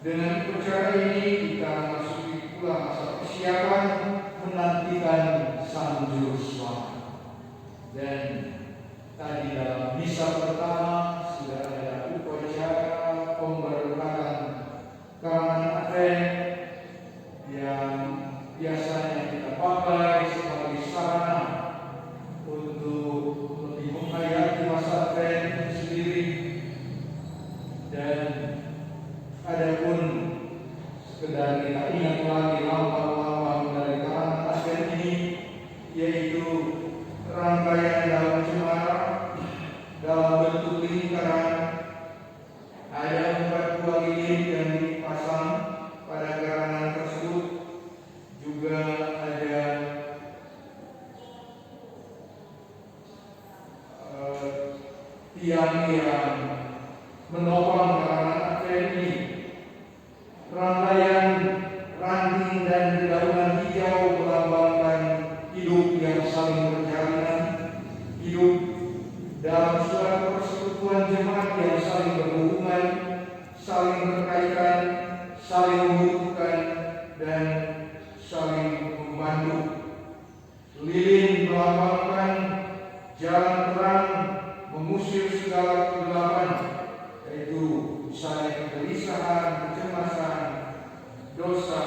Dengan upacara ini kita memasuki pula masa persiapan menantikan Sang Juru Selamat. Dan tadi dalam misa pertama sudah ada upacara pemberkatan karangan Advent yang biasanya kita pakai sebagai sarana untuk lebih menghayati masa Advent itu sendiri. Dan adapun sekedar kita ingat lagi lambang-lambang dari karangan Advent ini, yaitu rangkaian daun cemara dalam bentuk lingkaran. Ada 4 buah lilin yang dipasang pada karangan tersebut. Juga ada tiang yang menopang karangan Advent ini. Rangkaian ranting dan dedaunan hijau melambangkan hidup yang saling berjalinan, hidup dalam suatu persekutuan jemaat yang saling berhubungan, saling berkaitan, saling membutuhkan, dan saling membantu. Lilin melambangkan jalan terang mengusir segala kegelapan, yaitu misalnya kegelisahan, kecemasan, dosa.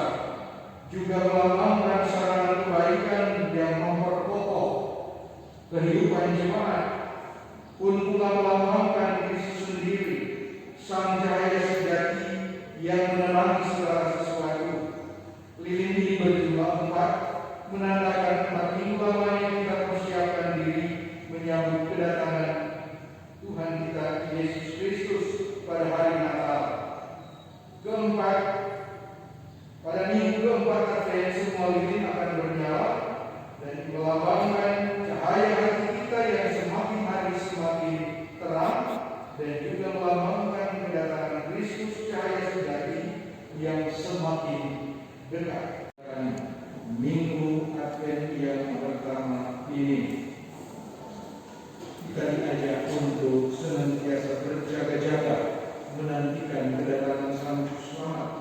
Juga melambangkan sarana kebaikan yang memperkokoh kehidupan jemaat. Pun pula melambangkan Kristus sendiri, Sang Cahaya sejati yang menerangi segala sesuatu. Lilin ini berjumlah 4, menandakan 4 minggu lamanya kita persiapkan diri menyambut kedatangan Tuhan kita Yesus Kristus pada hari Natal. Keempat, pada minggu keempat Advent semua lilin akan bernyala dan melambangkan cahaya hati kita yang semakin hari semakin terang, dan juga melambangkan kedatangan Kristus Cahaya sejati yang semakin dekat. Minggu Advent yang pertama ini kita diajak untuk senantiasa berjaga-jaga menantikan kedatangan Sang Juru Selamat.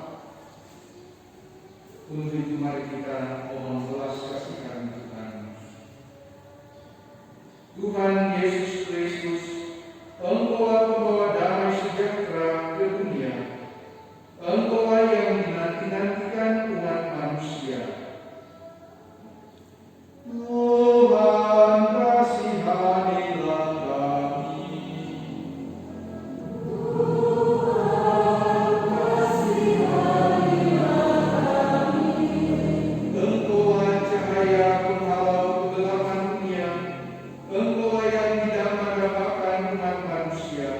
Untuk itu mari kita mohon belas kasihan Tuhan. Tuhan Yesus Kristus, Engkaulah pembawa damai sejahtera ke dunia. Engkaulah yang dinanti-nantikan umat manusia. Tuhan, kasihanilah kami. Engkaulah cahaya penghalau kegelapan dunia. Engkaulah yang didamai-damaikan umat manusia.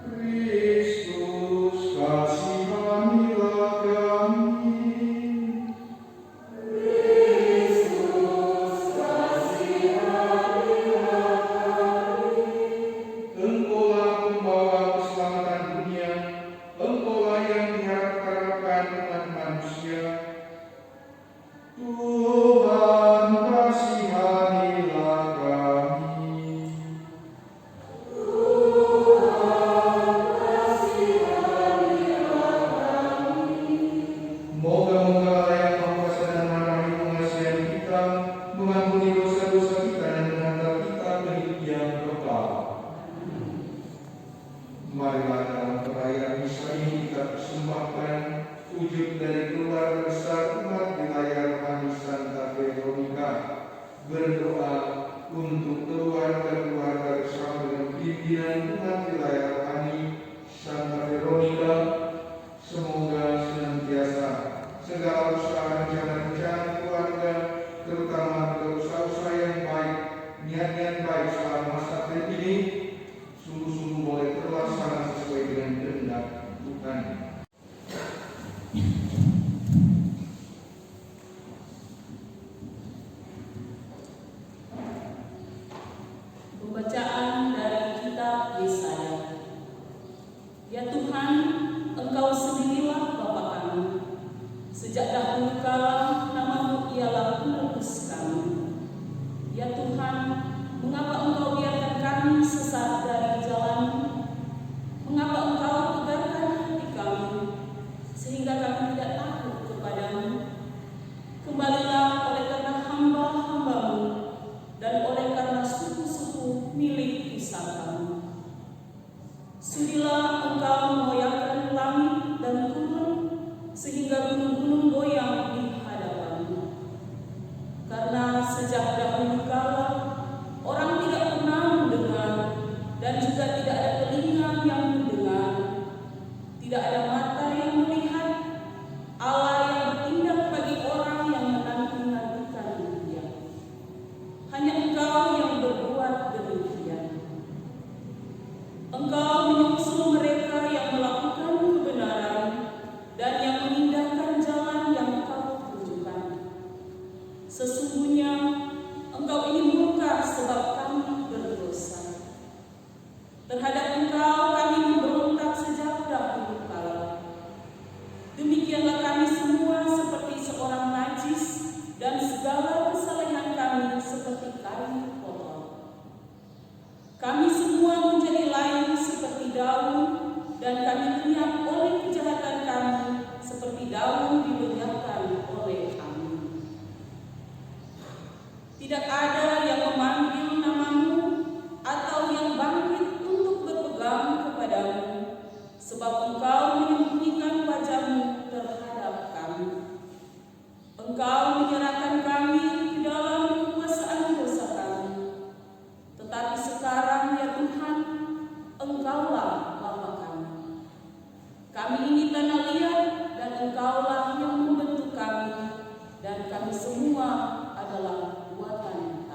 Kristus, kasihanilah kami. Engkaulah pembawa keselamatan dunia. Engkaulah yang diharap-harapkan umat manusia. Tuhan, kasihanilah kami. Moga-moga Allah yang Maha Kuasa dan Maha Rahim mengasihi kita, mengampuni dosa-dosa kita dan mengantar kita ke hidup yang kekal. Marilah dalam perayaan misa ini kita persembahkan wujud dari keluarga besar umat wilayah rohani Santa Veronica, berdoa untuk keluarga-keluarga bersama dengan pimpinan umat wilayah rohani Santa Veronica. Semoga senantiasa segala usaha rencana-rencana keluarga, terutama usaha-usaha yang baik, niat-niat baik selama masa tren ini, sungguh-sungguh boleh terlaksana sesuai dengan kehendak Tuhan. Pembacaan dari kitab Yesaya. Ya Tuhan, Engkau sendirilah Bapa kami. Sejak dahulu kala namamu ialah penebus kami. Ya Tuhan, mengapa Engkau biarkan kami sesat dari jalan-Mu? Mengapa Engkau tegarkan hati kami, sehingga kami tidak takut kepadamu? Kembalilah oleh karena hamba-hamba-Mu, dan oleh karena suku-suku milik pusakamu. Sudilah Engkau mengoyakkan langit dan gunung, sehingga gunung-gunung goyang di hadapan-Mu. Karena sejak dahulu kala orang tidak pernah mendengar, dan juga tidak ada telinga yang mendengar, tidak ada mata yang melihat Allah yang bertindak bagi orang yang menanti-nantikan Dia. Hanya Engkau yang berbuat demikian. Engkau menyusul mereka yang melakukan kebenaran dan yang mengindahkan jalan yang Engkau tunjukkan. Sesungguhnya Engkau ini murka sebab kami berdosa. Terhadap Engkau kami memberontak sejak dahulu kala. Demikianlah kami semua seperti seorang najis, dan segala kesalehan kami seperti kain kotor. Kami semua menjadi layu seperti daun, dan kami lenyap oleh kejahatan kami seperti daun dilenyapkan oleh angin. Tidak ada yang memanggil namamu atau yang bangkit untuk berpegang kepadamu, sebab Engkau menyembunyikan wajah-Mu terhadap kami. Engkau menyerahkan kami ke dalam kekuasaan dosa kami. Tetapi sekarang ya Tuhan, Engkaulah Bapa kami. Kami ini tanah liat, dan Engkaulah yang membentuk kami, dan kami semua adalah buatan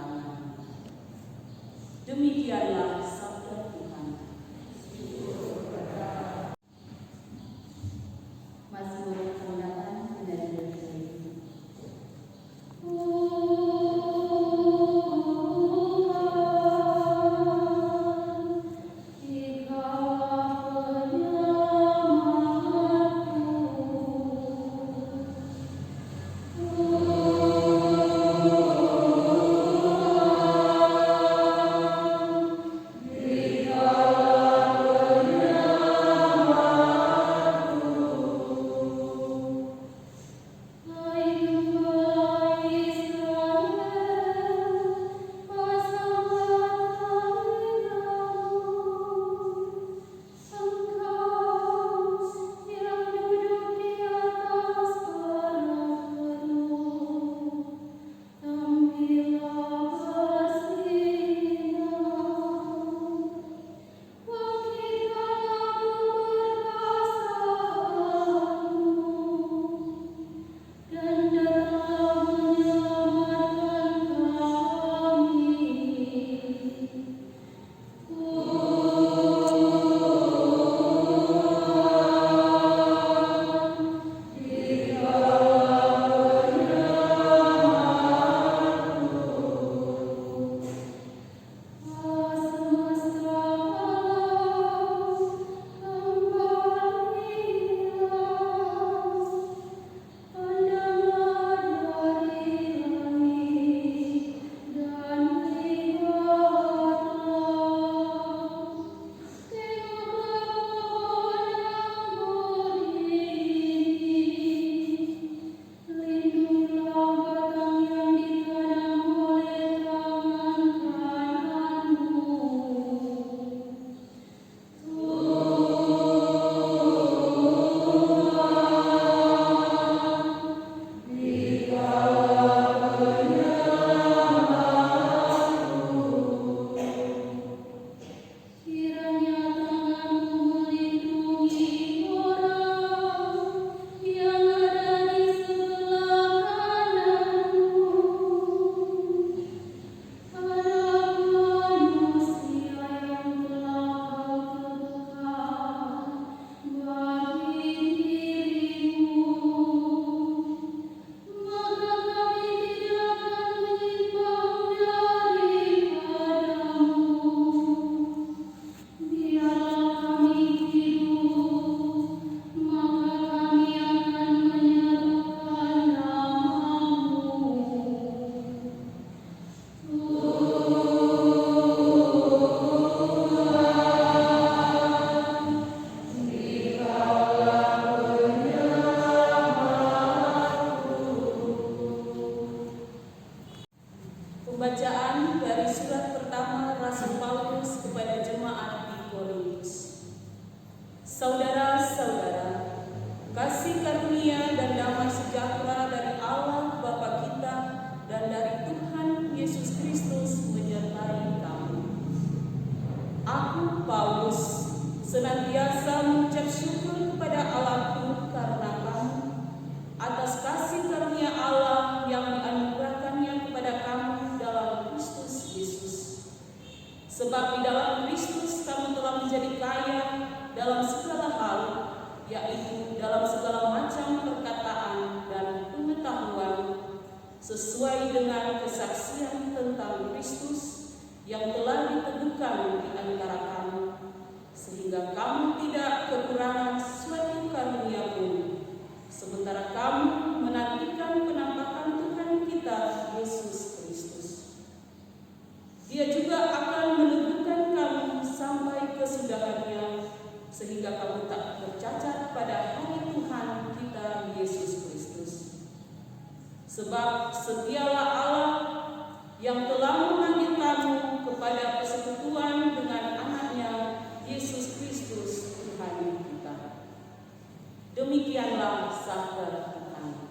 Pembacaan dari surat pertama Rasul Paulus kepada jemaat di Korintus. Saudara-saudara, kasih karunia dan damai sejahtera dari Allah Bapa kita dan dari Tuhan Yesus Kristus menyertai kamu. Aku, Paulus, senantiasa mengucap syukur kepada Allahku karena kamu, atas kasih karunia Allah yang dianugerahkannya kepada kamu dalam Kristus Yesus. Sebab di dalam Kristus kamu telah menjadi kaya dalam segala hal, yaitu dalam segala macam perkataan dan pengetahuan, sesuai dengan kesaksian tentang Kristus yang telah diteguhkan di antara kamu, sehingga kamu tidak kekurangan suatu karunia pun, sementara kamu menantikan penampakan Tuhan kita Yesus Kristus. Dia juga akan meneguhkan kamu sampai kesudahannya, sehingga kamu tak bercacat pada hari Tuhan kita Yesus Kristus. Sebab setialah Allah yang telah memanggil kamu kepada persekutuan dengan anaknya Yesus Kristus Tuhan kita. Demikianlah sabda Tuhan.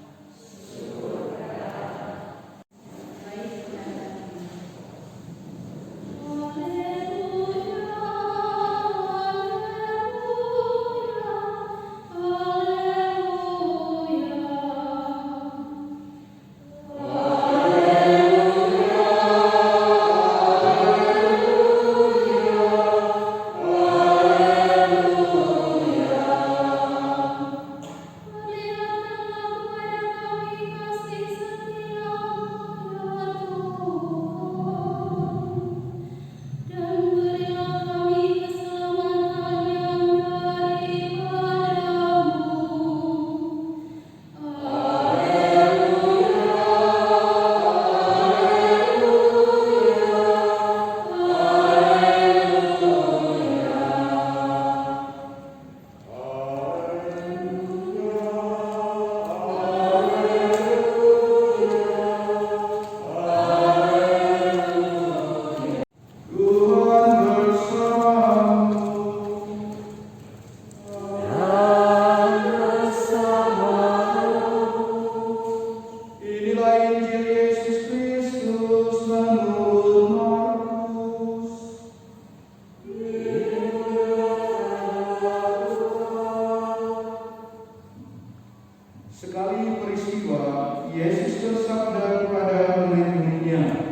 Sekali peristiwa, Yesus bersabda kepada murid-muridnya,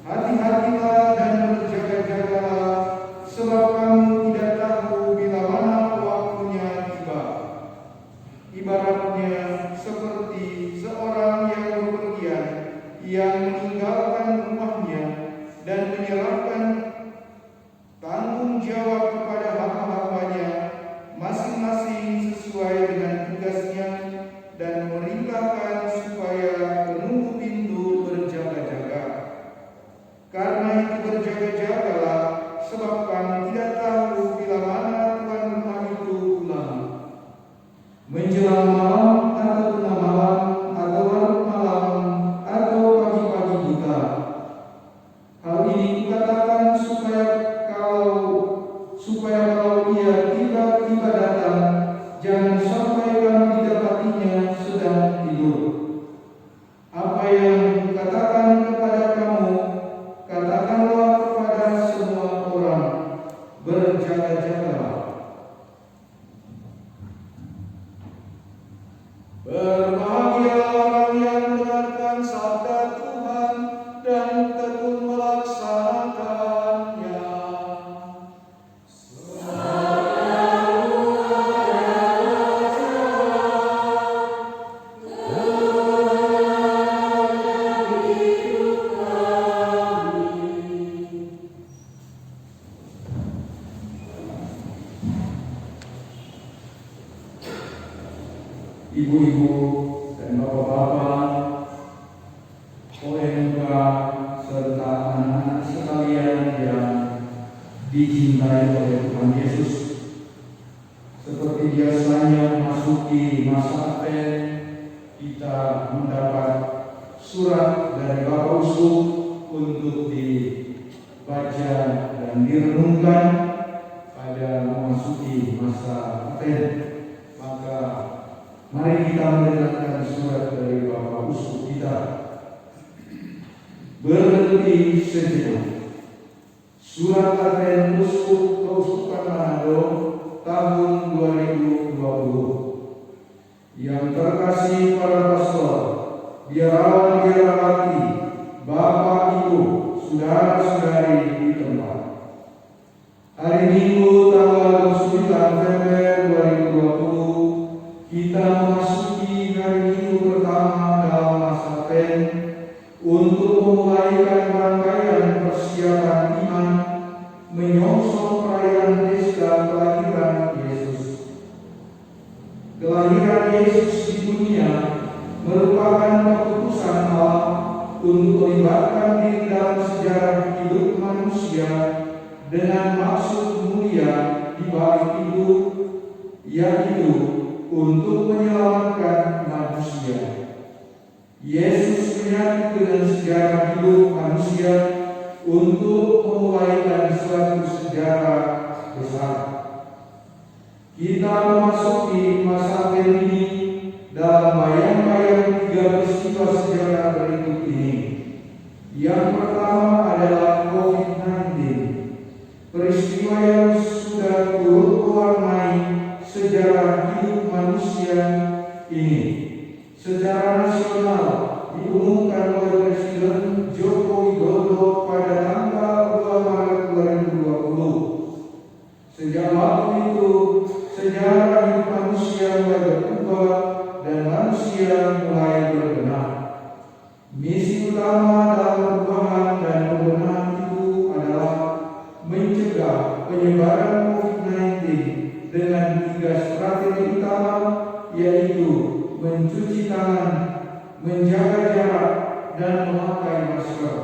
"Hati-hatilah dan berjaga-jagalah, sebab kamu tidak tahu bila mana waktunya tiba." Ibaratnya seperti seorang yang bepergian, yang meninggalkan rumahnya dan menyerahkan tanggung jawab kepada hamba-hambanya, masing-masing sesuai dengan tugasnya, dan merintahkan supaya penunggu pintu berjaga-jaga. Karena itu berjaga-jagalah, sebab kamu tidak tahu bila mana tuan rumah itu pulang. Menjelang malam atau tengah malam atau larut malam atau pagi-pagi buta. Hal ini kukatakan supaya kalau ia tiba-tiba datang, jangan sampai kamu didapatinya sedang tidur. Apa yang kukatakan kepada kamu, katakanlah kepada semua orang, berjaga-jagalah. Berbahagialah orang yang mendengarkan sabda Tuhan dan tekun melaksanakannya. Ibu-ibu dan bapak-bapak, OMK serta anak-anak sekalian yang dicintai oleh Tuhan Yesus. Seperti biasanya memasuki masa Advent, kita mendapat surat dari Bapak Uskup untuk dibaca dan direnungkan pada memasuki masa Advent. Maka mari kita mendengarkan surat dari Bapak Uskup kita. Berhenti sejenak. Surat Advent Uskup Keuskupan Manado tahun 2020. Yang terkasih para pastor, biarawan biarawati, Bapak Ibu, saudara-saudari di tempat. Hari Minggu tanggal 9 November 2020, kita memasuki hari Minggu pertama dalam masa Advent untuk memulaikan rangkaian persiapan iman menyongsong perayaan pesta kelahiran Yesus. Kelahiran Yesus di dunia merupakan keputusan Allah untuk melibatkan diri dalam sejarah hidup manusia dengan maksud mulia di balik hidup, yaitu untuk menyelamatkan manusia. Yesus menyatu dengan sejarah hidup manusia untuk memulaikan suatu sejarah besar. Kita memasuki masa ini dalam bayang-bayang 3 peristiwa sejarah berikut ini. Yang pertama adalah COVID-19, peristiwa yang sudah turut mewarnai sejarah hidup manusia ini. Secara nasional diumumkan oleh Presiden Joko Widodo pada tanggal 2 Maret 2020. Sejak waktu itu, sejarah hidup manusia mulai berubah dan manusia mulai berbenah. Misi utama dalam perubahan dan pembenahan itu adalah mencegah penyebaran COVID-19 dengan 3 strategi utama, yaitu mencuci tangan, menjaga jarak, dan memakai masker.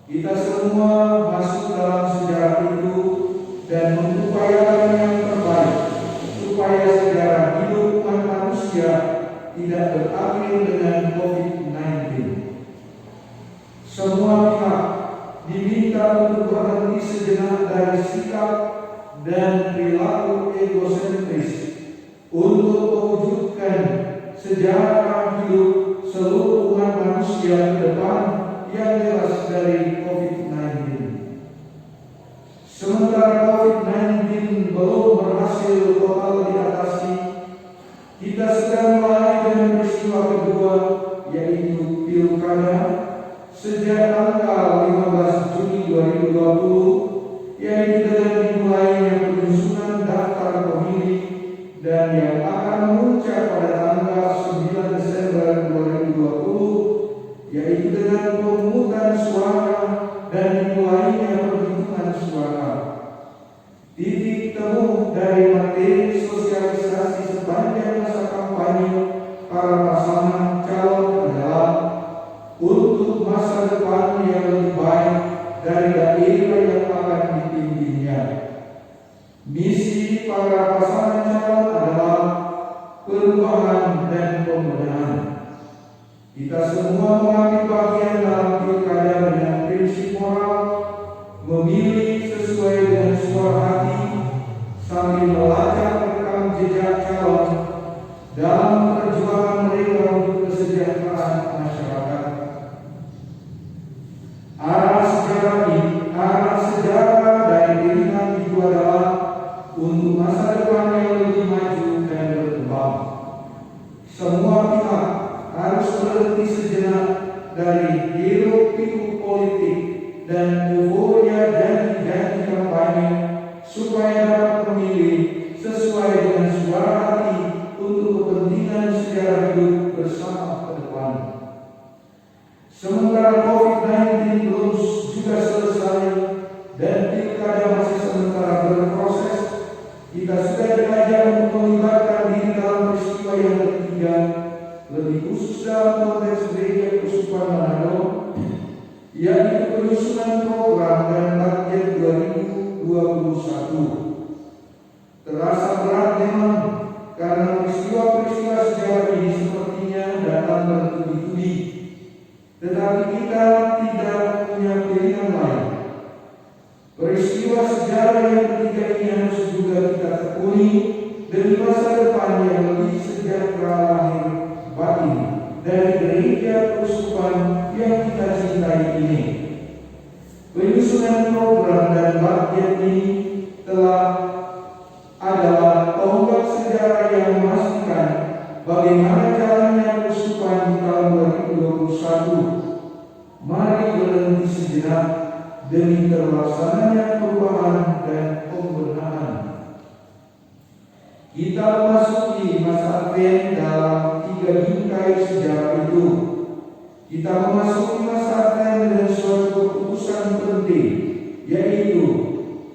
Kita semua masuk dalam sejarah itu dan mengupayakan yang terbaik supaya sejarah hidup umat manusia tidak berakhir dengan COVID-19. Semua pihak diminta untuk berhenti sejenak dari sikap dan perilaku egosentris untuk mewujudkan sejarah hidup seluruh umat manusia ke depan yang bebas dari COVID-19. Sementara COVID-19 belum berhasil total diatasi, kita sedang mulai dengan peristiwa kedua, yaitu pilkada. Sejak tanggal 15 Juni 2020, yaitu dengan dimulainya penyusunan daftar pemilih dan yang akan memuncak pada tanggal 9 Desember 2020, yaitu dengan pemungutan suara dan dimulainya perhitungan suara. Titik temu dari materi sosialisasi sepanjang masa kampanye para pasangan calon adalah untuk masa depan yang lebih baik dari daerah yang akan dipimpinnya. Misi para pasangan calon adalah perubahan dan pembenahan. Kita semua mengambil bagian dalam pilkada dengan prinsip moral, memilih sesuai dengan suara hati, sambil melacak rekam jejak calon dalam perjuangan mereka untuk kesejahteraan masyarakat. Arah sejarah dari pilihan itu adalah untuk masa depan yang lebih maju dan berkembang. Semua pihak harus berhenti sejenak dari hiruk-pikuk politik dan euforia janji-janji kampanye supaya dapat memilih sesuai dengan suara hati untuk kepentingan sejarah hidup bersama ke depan. Sementara COVID-19 belum juga selesai dan pilkada masih sementara berproses, kita sudah diajak untuk melibatkan diri dalam peristiwa yang ketiga, lebih khusus dalam konteks Gereja Keuskupan Manado, yaitu penyusunan program dan target 2021. Terasa berat memang karena peristiwa-peristiwa sejarah ini sepertinya datang bertubi-tubi ayat ini adalah tonggak sejarah yang memastikan bagaimana jalannya keuskupan di tahun 2021. Mari berhenti sejenak demi terlaksananya perubahan dan pembenahan. Kita memasuki masa Advent dalam 3 bingkai sejarah itu. Kita memasuki masa Advent dengan suatu keputusan penting, yaitu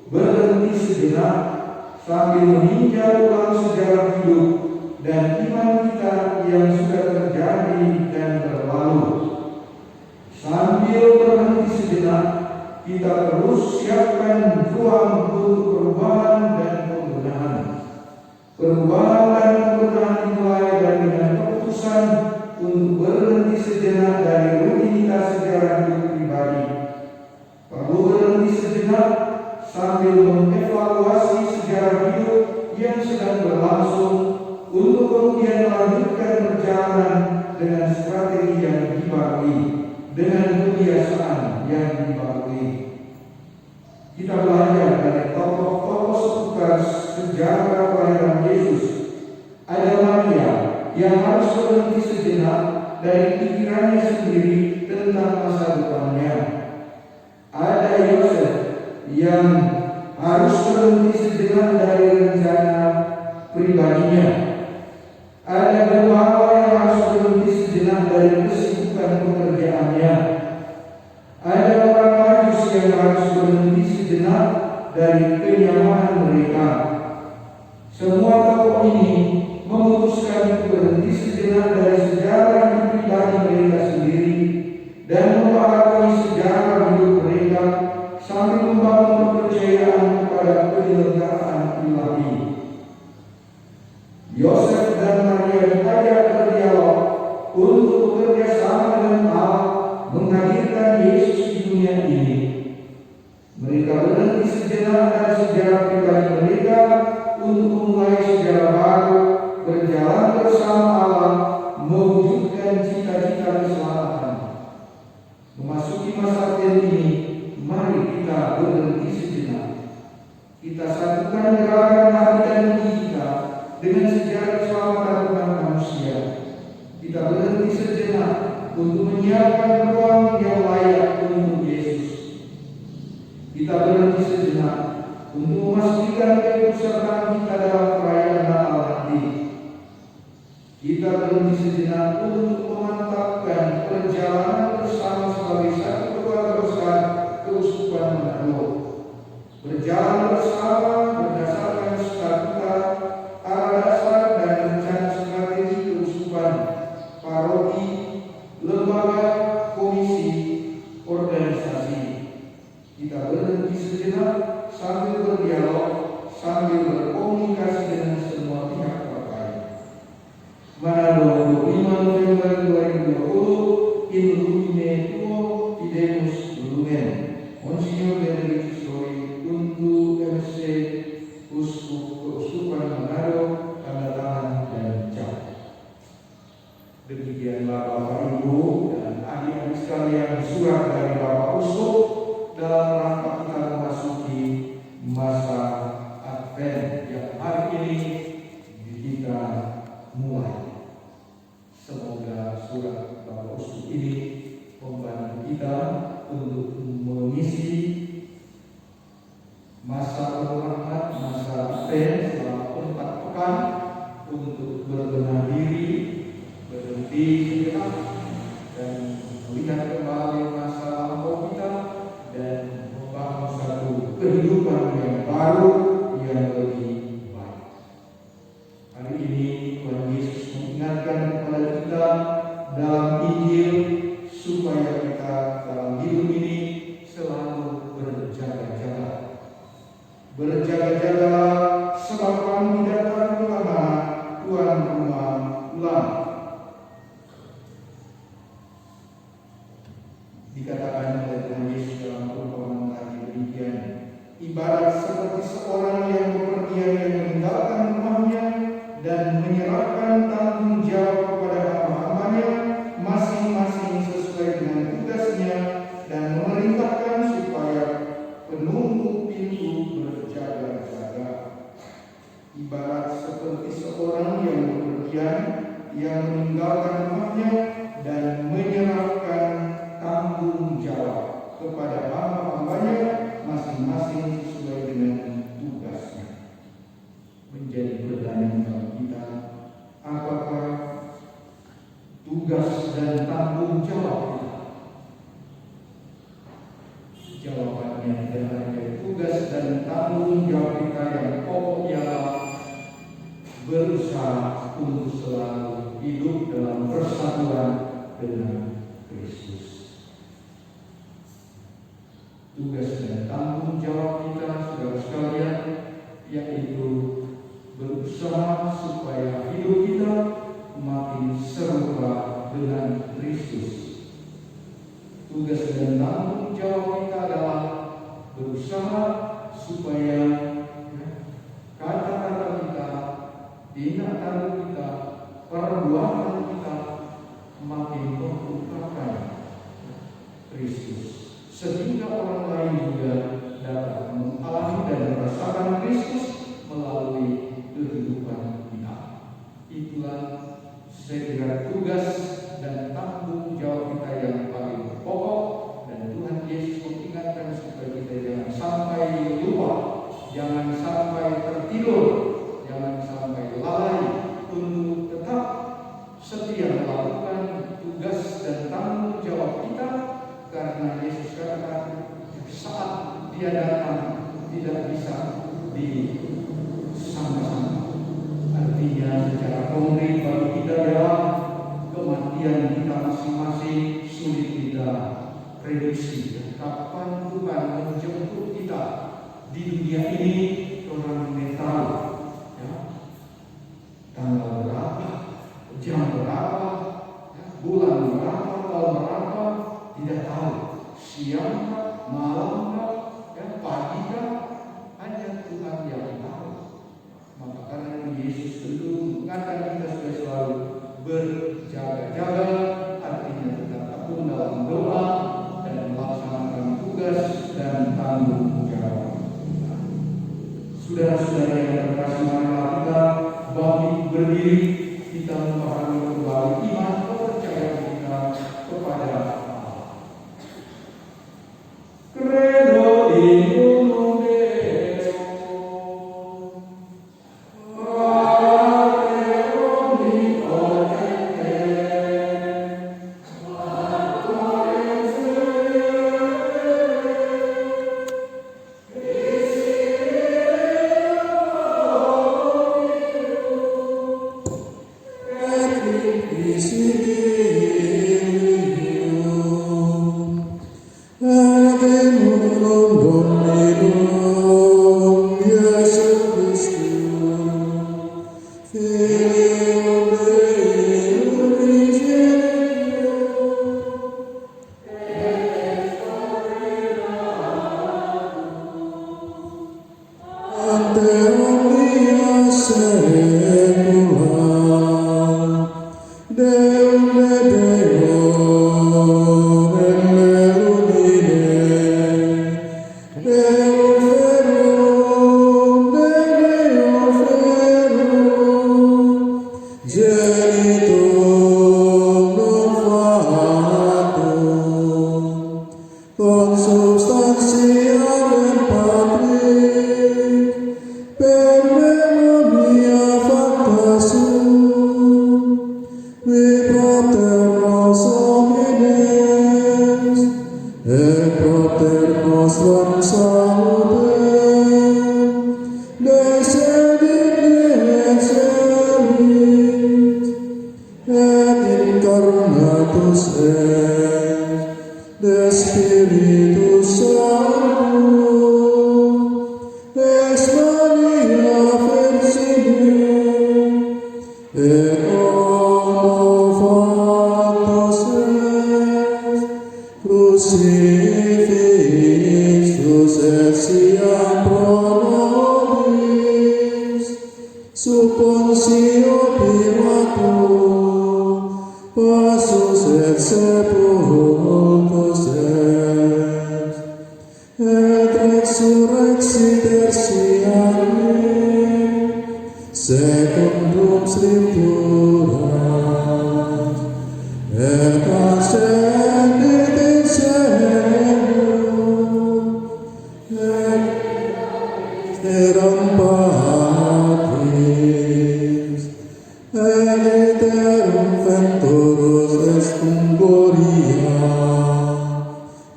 berhenti sejenak sambil meninjau ulang sejarah hidup dan iman kita yang sudah terjadi dan berlalu. Sambil berhenti sejenak, kita terus siapkan ruang untuk perubahan dan pembenahan. Perubahan dan pembenahan dimulai dengan keputusan untuk berhenti sejenak dari rutinitas sejarah hidup pribadi. Perlu berhenti sejenak sambil mengevaluasi sejarah hidup yang sedang berlangsung untuk kemudian melanjutkan perjalanan dengan strategi yang dibarui, dengan kebiasaan yang dibarui. Kita belajar dari tokoh-tokoh seputar sejarah kelahiran Yesus. Ada Maria yang harus berhenti sejenak dari pikirannya sendiri tentang masa depannya. Ada Yosef yang harus berhenti sejenak dari rencana pribadinya. Ada Gembala yang harus berhenti sejenak dari kesibukan pekerjaannya. Ada orang Majus yang harus berhenti sejenak dari kenyamanan mereka. Semua tokoh ini memutuskan berhenti sejenak dari sejarah hidup pribadi mereka sendiri dan memahami sejarah hidup mereka sambil membangun kepercayaan kepada penyelenggaraan ilahi. Yosef dan Maria diajak berdialog untuk bekerja sama dengan Allah menghadirkan Yesus di dunia ini. Mereka berhenti sejenak dari sejarah pribadi mereka untuk memulai sejarah baru, berjalan bersama Allah, mewujudkan cita-cita keselamatan. Memasuki masa Advent ini, mari kita berhenti sejenak. Kita satukan gerakan hati dan mimpi kita dengan sejarah keselamatan umat manusia. Kita berhenti sejenak untuk menyiapkan ruang yang layak untuk Yesus. Kita berhenti sejenak untuk memastikan keikutsertaan kita dalam perayaan Natal nanti. Kita berhenti sejenak untuk memantapkan perjalanan bersama sebagai satu keluarga besar keuskupan Manado. Berjalan bersama berdasarkan statuta, arah dasar dan rencana strategi keuskupan, paroki, lembaga, komisi, organisasi. Kita berhenti sejenak sambil berdialog, sambil berkomunikasi dengan semua pihak terkait. Manado 25 November 2020, in Lumine Tuo, Videmus Lumen, Monsignor Benedictus Roy, untuk MC Keuskupan Manado, tanda tangan dan cap. Demikianlah Bapak Ibu dan adik-adik sekalian surat dari Bapak Uskup dalam rangka kita memasuki masa Advent yang hari ini kita mulai. Semoga surat Bapak Uskup ini membantu kita untuk mengisi masa penuh rahmat, masa Advent selama 4 pekan untuk berbenah diri, berhenti sejenak dan melihat kembali masa lampau kita dan membangun satu kehidupan yang baru yang lebih baik. Hari ini Tuhan Yesus mengingatkan kepada kita dalam Injil supaya kita dalam hidup ini selalu berjaga-jaga. Berjaga-jagalah sebab kamu tidak tahu lama Tuhan rumah ulang. Dikatakan oleh Tuhan Yesus dalam perumpamaan tadi demikian, ibarat seperti seorang yang bepergian yang meninggalkan rumahnya dan menyerahkan tanggung jawab kepada hamba-hambanya masing-masing sesuai dengan tugasnya dan memerintahkan supaya penunggu pintu yang meninggalkan rumahnya dan menyerahkan tanggung jawab kepada hamba-hambanya masing-masing sesuai dengan tugasnya. Menjadi pertanyaan bagi kita, apakah tugas dan tanggung jawab kita? Jawabannya adalah tugas dan tanggung jawab kita yang pokoknya berusaha untuk selalu hidup dalam persatuan dengan Kristus. Tugas dan tanggung jawab kita, saudara sekalian, yaitu berusaha supaya hidup kita makin serupa dengan Kristus. Tugas dan tanggung jawab kita adalah berusaha supaya kata-kata kita, tindakan kita, perbuatan kita makin mengungkapkan Kristus, sehingga orang lain juga dapat mengalami dan merasakan Kristus melalui kehidupan kita. Itulah saya kira tugas dan tanggung jawab kita yang paling pokok, dan Tuhan Yesus mengingatkan supaya kita jangan sampai lupa, jangan sampai tertidur, jangan sampai lalai untuk tetap setia melakukan tugas dan tanggung jawab kita, karena Yesus katakan saat Dia datang tidak bisa disangka-sangka. Artinya secara konkret bagi kita adalah kematian kita masing-masing sulit kita prediksi. Kapan Tuhan menjemput kita di dunia ini, orang tidak tahu. Ya. Tanggal berapa, jam berapa, ya, bulan berapa, tahun berapa, tidak tahu. Siang, malam, ya, pagi, hanya Tuhan yang tahu. Maka karena Yesus dulu mengatakan kita supaya selalu berjaga-jaga, artinya tetap tekun dalam doa dan melaksanakan tugas dan tanggung jawab. Saudara-saudara yang terkasih, marilah kita bangkit berdiri, kita memahami kembali iman kepercayaan kita kepada Allah. Credo in unum Deum. Secundum scriptura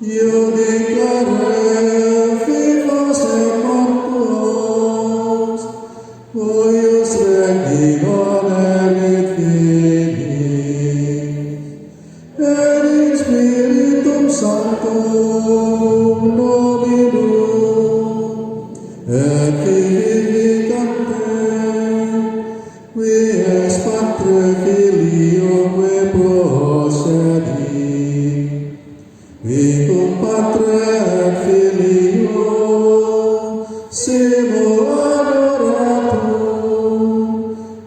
Iudicare vivos et mortuos, huius regni non erit finis, et in Spiritum Sanctum Dominum, et vivificantem, qui es Patre Filioque procedit, qui cum Patre et Filio simo adoratum,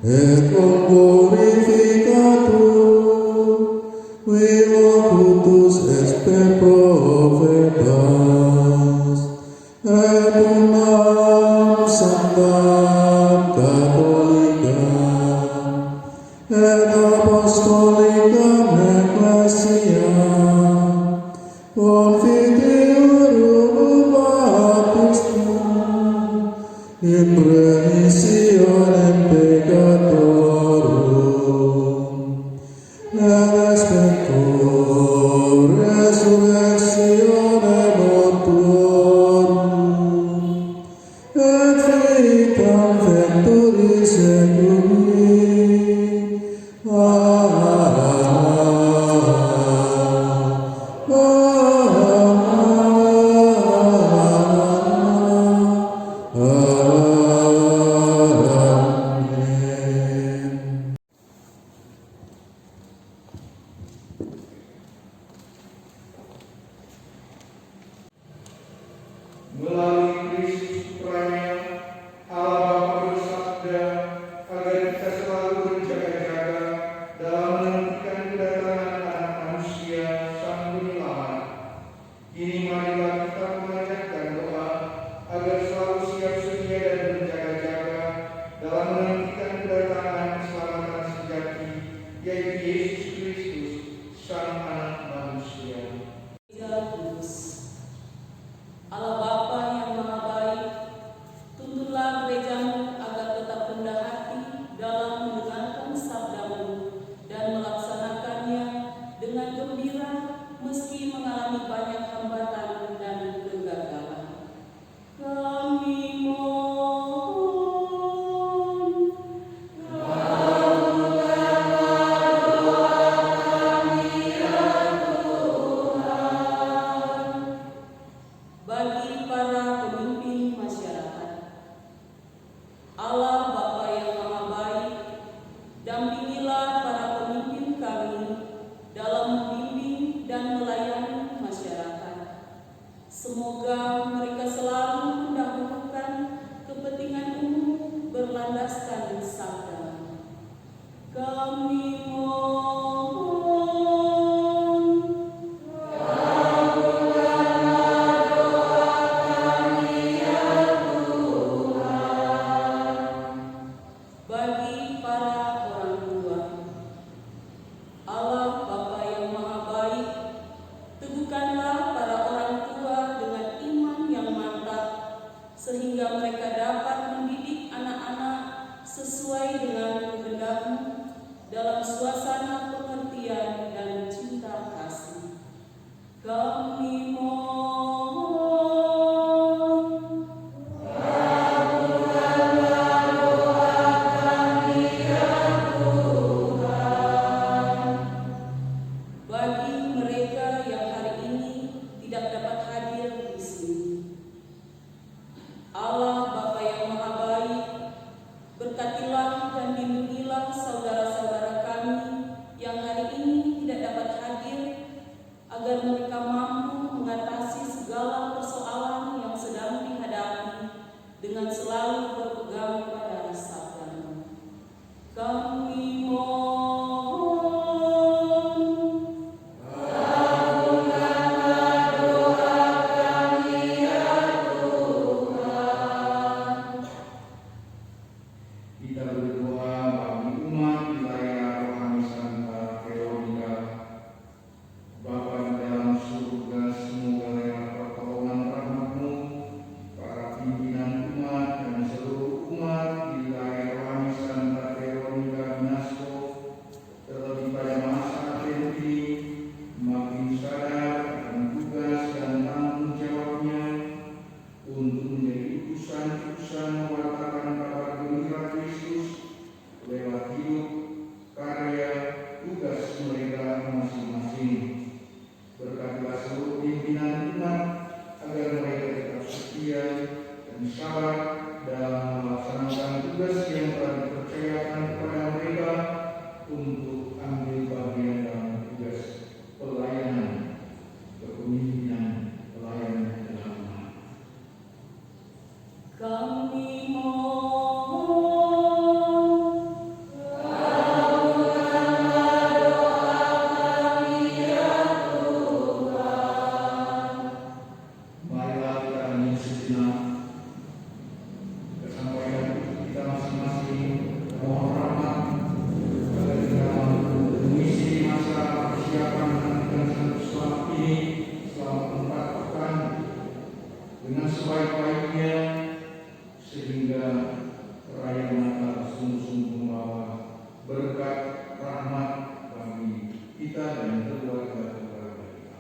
et cum glorificatum, qui locutus est per profetas, et unam sanctam catholicam, et apostolicam ecclesiam, confiteorum baptismum, in remissionem peccatorum, et spector resurrectionem mortuorum, et vitam vectoris seculi. Melalui Kristus Putranya, Allah Bapa bersabda agar kita selalu berjaga-jaga dalam menantikan kedatangan Anak Manusia Sang Penyelamat. Kini marilah kita memanjatkan doa agar selalu siap sedia dan berjaga-jaga dalam menantikan kedatangan keselamatan sejati, yaitu Yesus Kristus, Sang Anak Manusia. Gereja Kudus. Allah Bapa yang Maha Baik, tuntunlah gerejamu agar tetap rendah hati dalam mendengarkan sabdamu dan melaksanakannya dengan gembira meski mengalami banyak hambatan dan kegagalan. Kami mohon, bagi para pemimpin masyarakat. Allah Bapa yang Maha Baik, dampingilah para pemimpin kami dalam membimbing dan melayani masyarakat. Semoga mereka selalu mendahulukan kepentingan umum berlandaskan sabda. Kami mohon, bagi para orang tua. Allah Bapa yang Maha Baik, teguhkanlah para orang tua dengan iman yang mantap, sehingga mereka dapat mendidik anak-anak sesuai dengan kehendak-Mu dalam suasana pengertian dan cinta kasih. Kami mohon, bagi mereka yang hari ini tidak dapat hadir di sini. Allah Bapa yang Maha Baik, berkatilah dan lindungilah saudara-saudara kami yang hari ini tidak dapat hadir, agar mereka mampu mengatasi dengan sebaik-baiknya sehingga perayaan Natal sungguh-sungguh membawa berkat rahmat bagi kita dan keluarga-keluarga kita.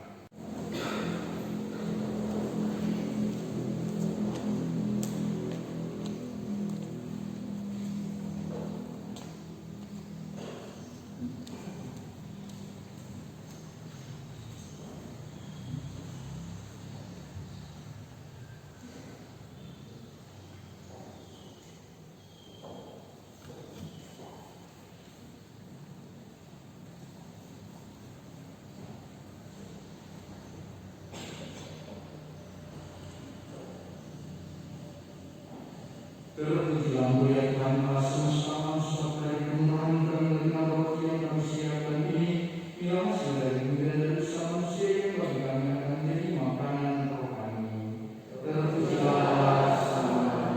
Terpujilah mulia Tuhan Allah semesta alam sebab dari kemurahan kami menerima roti yang kami siapkan ini, ialah hasil dari pemberian dari dosa manusia yang bagi kami akan menjadi makanan rohani. Terpujilah Allah selamanya.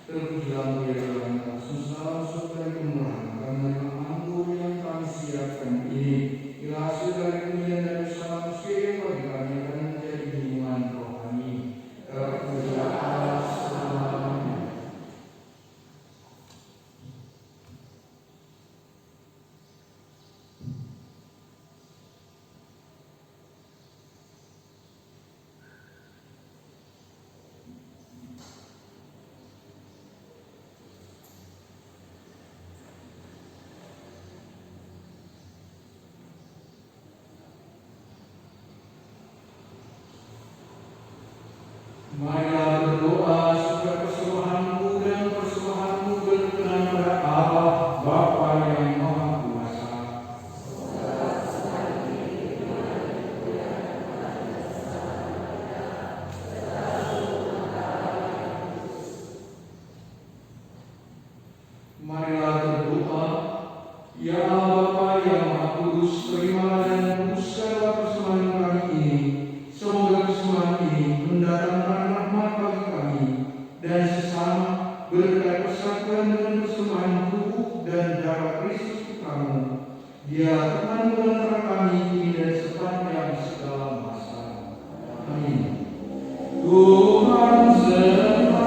Terpujilah mulia Tuhan Allah semesta alam sebab dari kemurahan kami menerima anggur yang kami siapkan ini, ialah hasil dari pemberian dari dosa manusia yang bagi kami akan menjadi minuman rohani. Terpujilah Allah. Marilah berdoa supaya persembahanmu dan persembahanmu berkenan pada Allah Bapa yang Maha Kuasa. Marilah berdoa, ya Allah Bapa yang Maha Kudus, terimalah dan kuduskanlah persembahan kami ini. Semoga persembahan ini mendatangkan rahmat bagi kami dan sesama berkat persatuan dengan persembahan tubuh dan darah Kristus Putramu. Dia Tuhan antara kami ini dan sepanjang segala masa. Amin. Tuhan sertamu.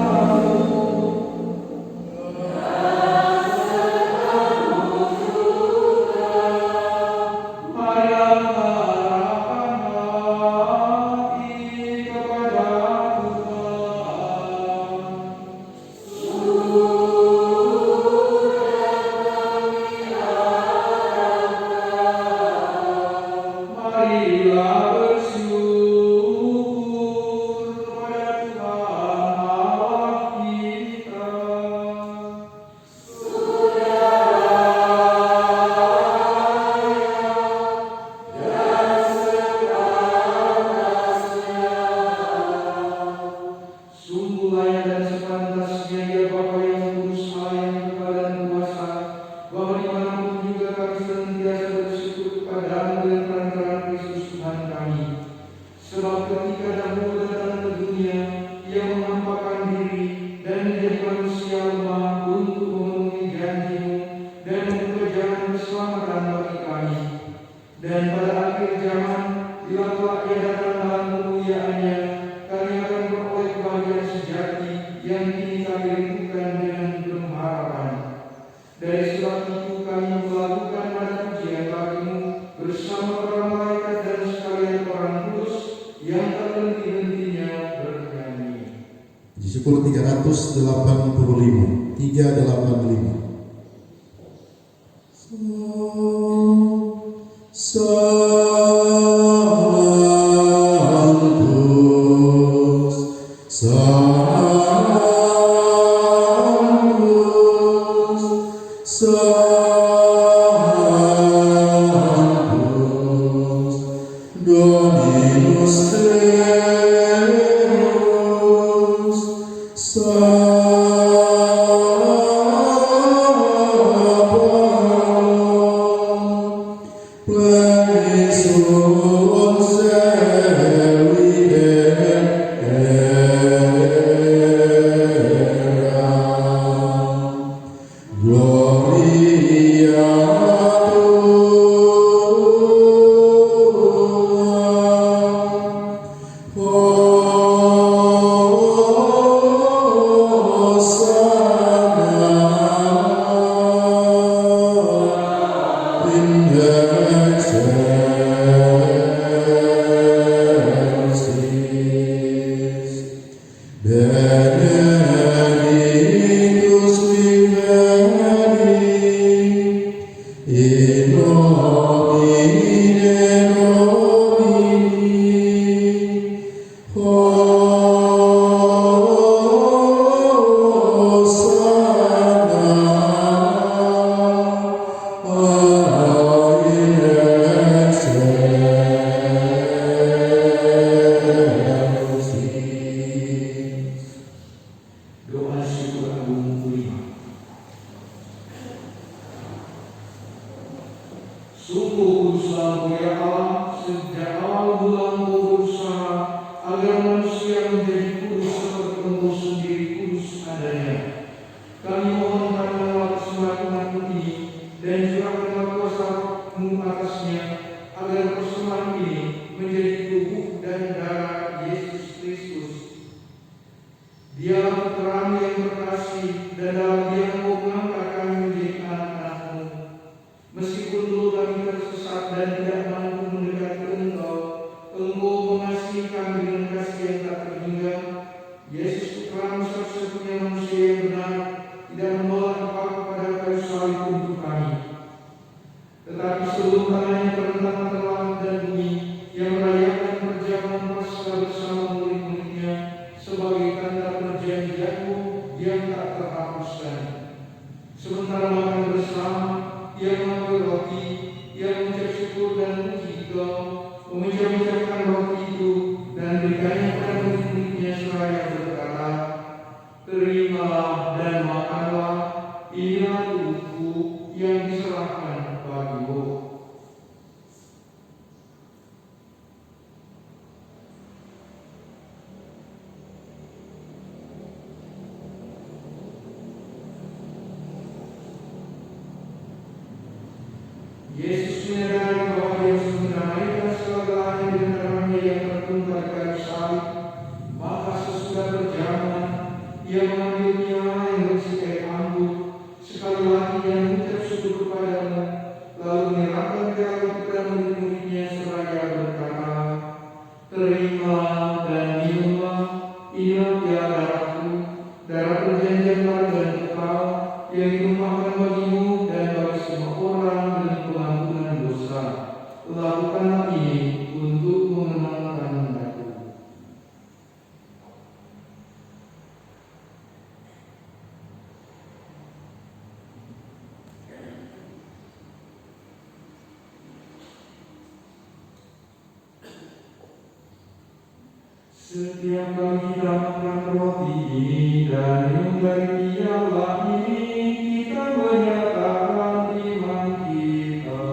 Dan pada akhir zaman, bila telah ia datang dalam kemuliaannya, kami akan beroleh kebahagiaan sejati yang kini kami rindukan dengan penuh harapan. Dari sebab itu kami melakukan pada pujian bagimu bersama para malaikat dan sekalian orang kudus yang tak henti-hentinya bernyanyi. Puji syukur 385. 385. Sanctus, Sanctus, Sanctus, Dominus Deus, Oh Doa syukur agung kelima. Sungguh kuduslah Engkau ya Allah, sejak awal bulan Engkau berusaha agar manusia menjadi kudus seperti Engkau sendiri kudus adanya. Kami mohon karena persembahan ini dan juga karena kuasa-Mu atasnya, agar persembahan ini menjadi tubuh dan darah Yesus Kristus. Dialah terang yang berkasih, dan dalam Dia Engkau mengangkat kami menjadi anak-anak-Mu. Meskipun dulu kami tersesat dan tidak mampu mendekat ke Engkau, Engkau mengasihi kami dengan kasih yang tak terhingga. Yesus Putra-Mu satu-satunya manusia yang benar, tidak menolak Engkau kepada kayu salib untuk kami. Tetapi sebelum tangannya terentang langit dan bumi, yang merayakan perjamuan Paskah bersama murid-muridnya sebagai tanda perjanjian-Mu yang tak terhapuskan. Sementara makan bersama, Ia mengambil roti, Ia mengucap syukur dan puji Engkau, memecah-mecahkan roti itu dan berikannya kepada murid-muridnya seraya berkata, "Terimalah dan makanlah, inilah tubuhku yang diserahkan bagimu." Yesus menyadari bahwa Dia menyelamatkan segala-galanya dengan darahnya yang tertumpah di kayu salib. Maka sesudah perjamuan, Ia mengambil piala yang berisi air anggur. Sekali lagi Ia mengucap syukur kepada-Mu, lalu menyerahkan piala itu kepada murid-muridnya seraya berkata, "Terimalah dan minumlah, inilah piala darahku, darah perjanjian baru dan kekal, yang ditumpahkan bagimu dan bagi semua orang demi pengampunan dosa. Lakukanlah ini untuk mengenangkan Aku." Setiap kali kita makan roti ini dan minum dari piala ini, kita menyatakan iman kita.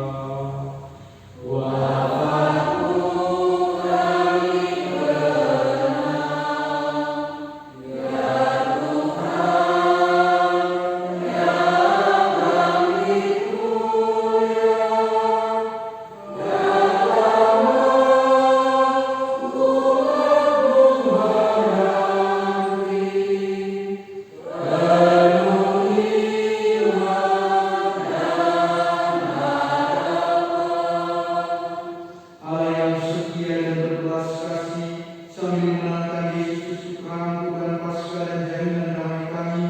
Allah yang setia dan berbelas kasih, sambil menanamkan Yesus Putra-Mu dan Paskah dan jaminan damai kami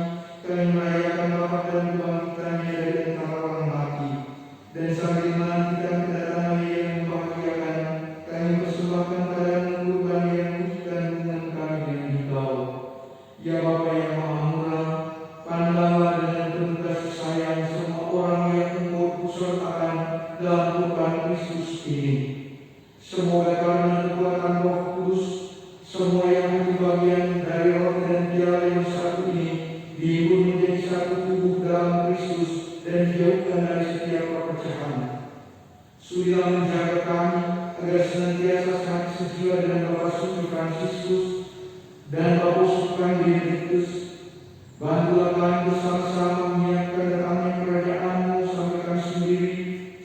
merayakan wafat dan kebangkitannya dari antara orang mati. Dan sambil menantikan kedatangannya yang membahagiakan, kami persembahkan pada-Mu kurban yang puji dan hubungan kami dengan Engkau. Ya Bapa yang Maha Murah, pandanglah dengan penuh kasih sayang semua orang yang Engkau sertakan dalam kurban Kristus ini. Semoga karena kekuatan Roh Kudus, semua yang menjadi bagian dari roti dan piala yang satu ini dihibur menjadi satu tubuh dalam Kristus dan dijauhkan dari setiap perpecahan. Sudilah menjaga kami agar senantiasa sehati sejiwa dengan Bapak Suci Fransiskus dan Bapak Suci Benediktus. Bantulah kami bersama-sama menyiapkan datangnya kerajaan-Mu sampai kami sendiri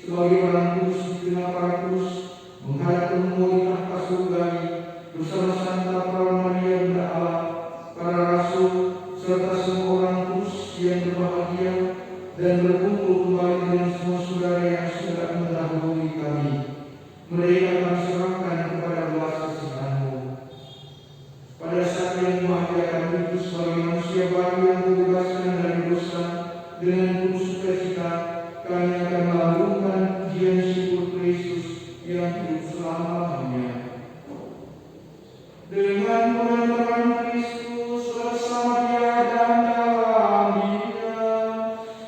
sebagai orang kudus di tengah para kudus menghadap Engkau di tahta surgawi bersama Santa Perawan Maria Bunda Allah, para rasul serta semua orang kudus yang berbahagia, dan berkumpul kembali dengan semua saudara yang sudah mendahului kami. Mereka kami serahkan kepada belas kasihan-Mu. Pada saat yang membahagiakan itu sebagai manusia baru yang dibebaskan dari dosa, dengan penuh sukacita kami akan melanggungkan pujian syukur Kristus yang hidup selama-lamanya. dengan pemberontakan Kristus bersama Dia dan dalam Dia.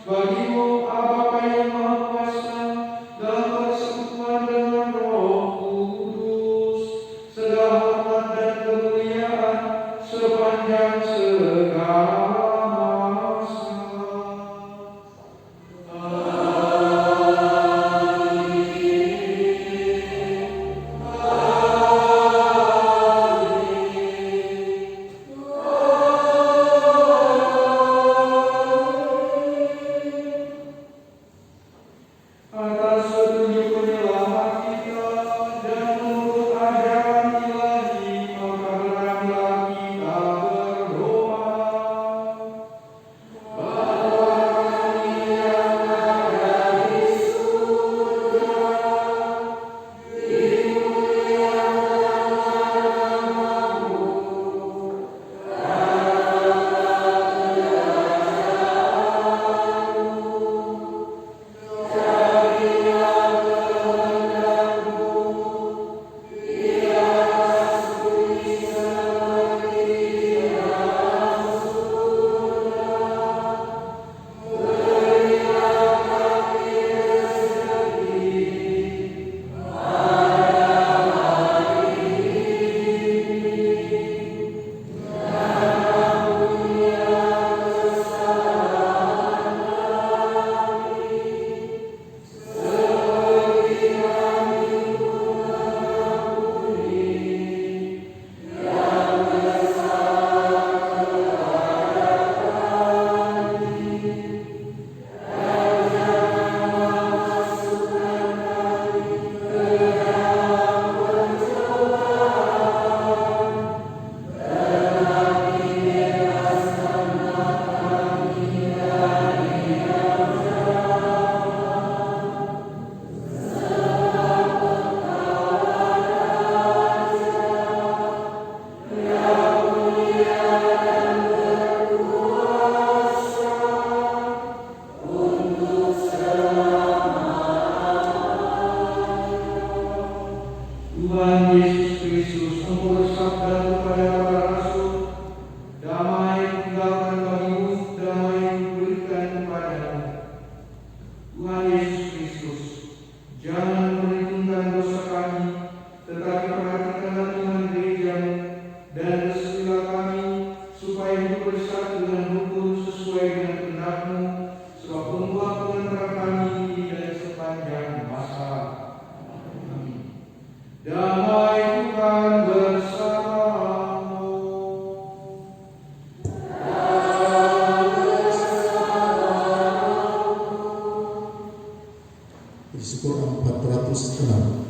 Bagimu Bapa yang Maha Kuasa, dalam persekutuan dengan Roh Kudus, segala hormat dan kemuliaan sepanjang segala masa. Atas petunjuk penyelamat kita dan menurut ajaran ilahi, maka beranilah kita berdoa. Bapa kami yang ada di surga, dimuliakanlah namamu, Tuhan Yesus Kristus Engkau bersabda kepada para rasul, damai tinggalkan bagimu, damai kuberikan kepadamu. Tuhan Yesus Kristus, jangan memperhitungkan dosa kami, tetapi perhatikanlah Tuhan gerejamu dan bersihlah kami, supaya hidup bersatu dengan rukun sesuai dengan kehendak-Mu, sebab pembuat pengantar kami tidak sepanjang masa. Damai Tuhan bersamamu. Syukur 406.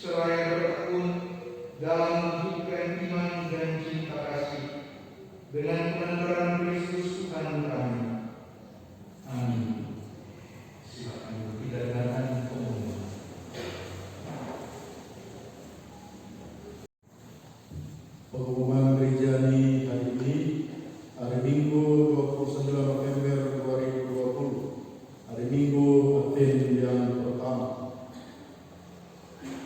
seraya bertekun dalam menghidupkan iman dan cinta kasih dengan penentuan Kristus Tuhan kami. Amin. Silakan berpindahkan pengumuman. Pengumuman gereja hari ini, hari Minggu 29 November 2020, hari Minggu Advent yang pertama.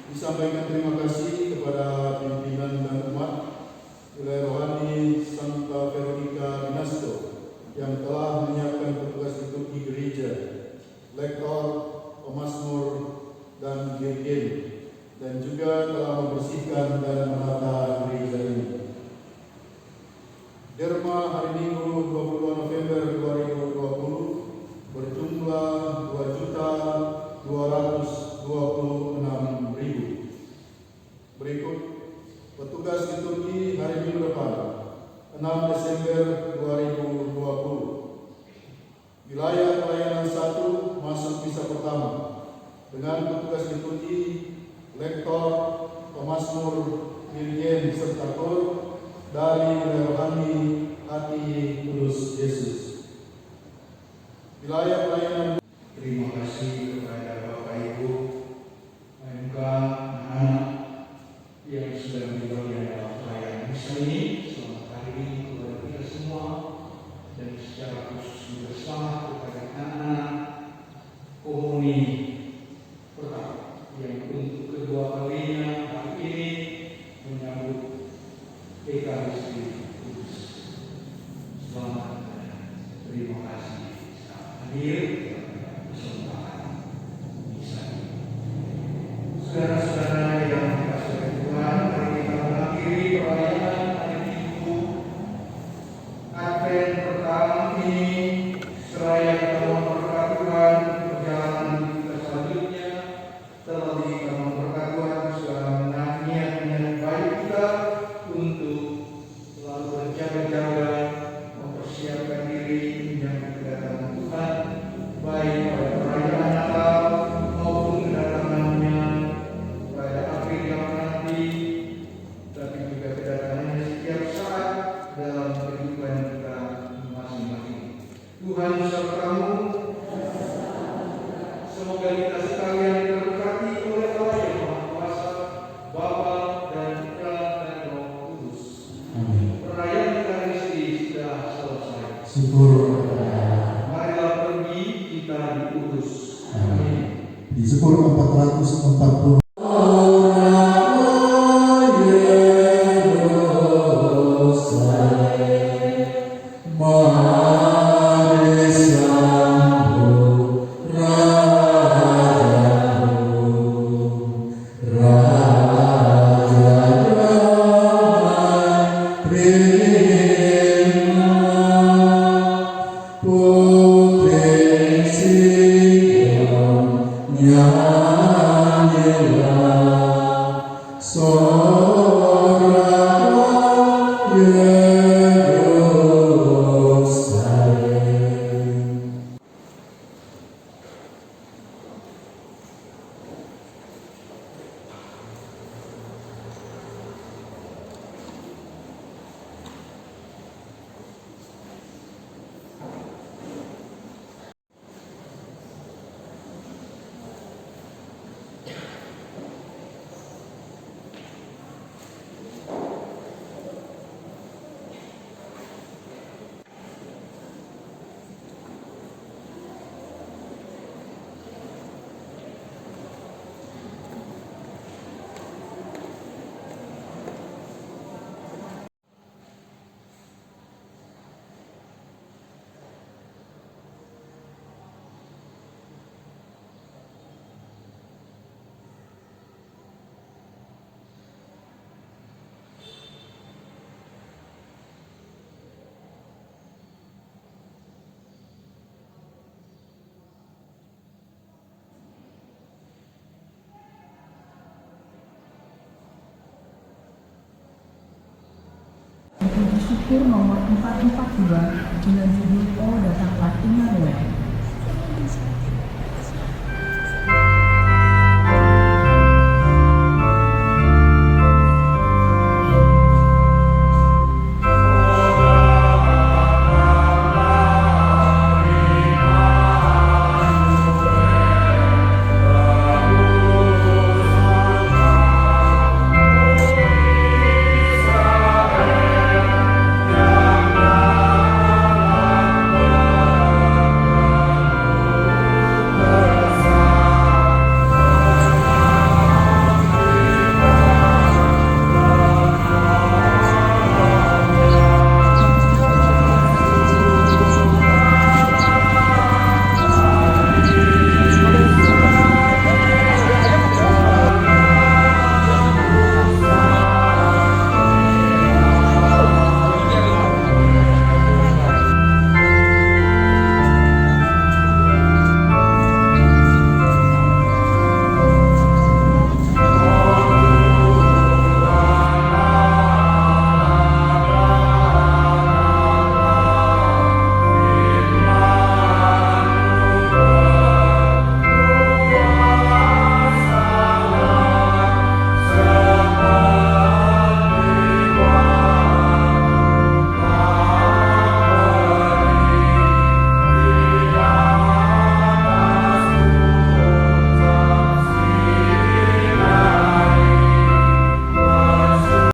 Disampaikan terima kasih kepada pimpinan dan umat wilayah rohani Santa Veronica Dinasto yang telah menyiapkan petugas liturgi gereja, lektor, pemazmur, dan dirgen, dan juga telah membersihkan dan menata gereja ini. Derma hari Minggu 22 November 2020 berjumlah 2.226.000. Berikut petugas liturgi hari Minggu depan 6 Desember 2020. Wilayah pelayanan 1 masuk misa pertama dengan petugas liturgi, lektor, pemazmur, dirgen, serta kor dari wilayah rohani Hati Kudus Yesus. Wilayah pelayanan. Terima kasih kepada Bapak Ibu, MK, anak yang sudah menjadi dalam pelayanan misa ini. Selamat hari ini kepada kita semua, dan secara khusus juga selamat kepada anak-anak komuni pertama yang untuk kedua kalinya hari ini menyambut Ekaristi Kudus. Selamat dan terima kasih hadir dalam kesempatan misa ini. Saudara-saudara yang dikasihi oleh Tuhan, mari kita mengakhiri perayaan hari Minggu Advent pertama ini seraya kita memberkati Tuhan perjalanan kita selanjutnya, terlebih kita memberkati Tuhan segala niat-niat baik kita untuk selalu berjaga-jaga, mempersiapkan diri menyambut kedatangan Tuhan, baik pada perayaan Natal maupun kedatangannya pada akhir zaman nanti, tapi juga kedatangannya setiap saat dalam kehidupan kita masing-masing. Tuhan sertamu. Semoga kita sekalian diberkati oleh Allah yang Maha Kuasa, Bapa dan Putra dan Roh Kudus. Amin. Perayaan Ekaristi sudah selesai. Syukur. Marilah pergi, kita diutus. Amin. Di Zabur 440. Puji syukur nomor 442 dengan judul Oh Datanglah Immanuel.